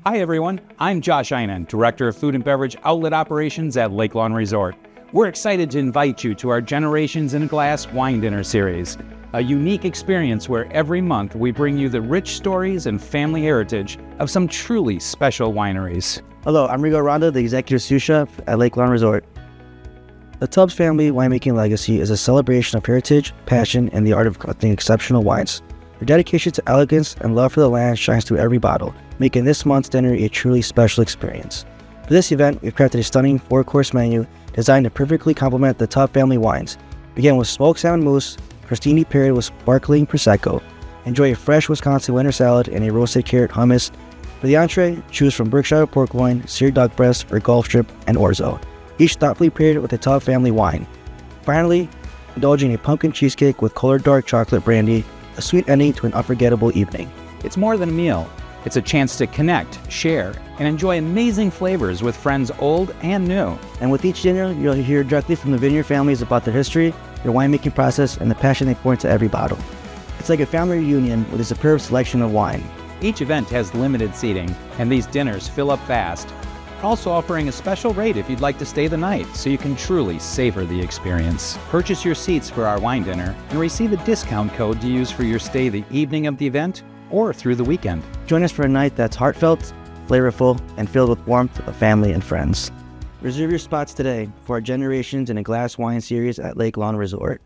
Hi everyone, I'm Josh Einan, Director of Food and Beverage Outlet Operations at Lake Lawn Resort. We're excited to invite you to our Generations in a Glass Wine Dinner series, a unique experience where every month we bring you the rich stories and family heritage of some truly special wineries. Hello, I'm Rigo Ronda, the Executive Sous Chef at Lake Lawn Resort. The Taub Family Winemaking legacy is a celebration of heritage, passion, and the art of crafting exceptional wines. Your dedication to elegance and love for the land shines through every bottle, making this month's dinner a truly special experience. For this event, we've crafted a stunning 4-course menu designed to perfectly complement the Taub family wines. Begin with smoked salmon mousse, crostini paired with sparkling prosecco. Enjoy a fresh Wisconsin winter salad and a roasted carrot hummus. For the entree, choose from Berkshire pork loin, seared duck breast, or Gulf strip, and orzo, each thoughtfully paired with a Taub family wine. Finally, indulging a pumpkin cheesecake with colored dark chocolate brandy, a sweet ending to an unforgettable evening. It's more than a meal. It's a chance to connect, share, and enjoy amazing flavors with friends old and new. And with each dinner, you'll hear directly from the vineyard families about their history, their winemaking process, and the passion they pour into every bottle. It's like a family reunion with a superb selection of wine. Each event has limited seating, and these dinners fill up fast. We're also offering a special rate if you'd like to stay the night, so you can truly savor the experience. Purchase your seats for our wine dinner and receive a discount code to use for your stay the evening of the event or through the weekend. Join us for a night that's heartfelt, flavorful, and filled with warmth of family and friends. Reserve your spots today for our Generations in a Glass wine series at Lake Lawn Resort.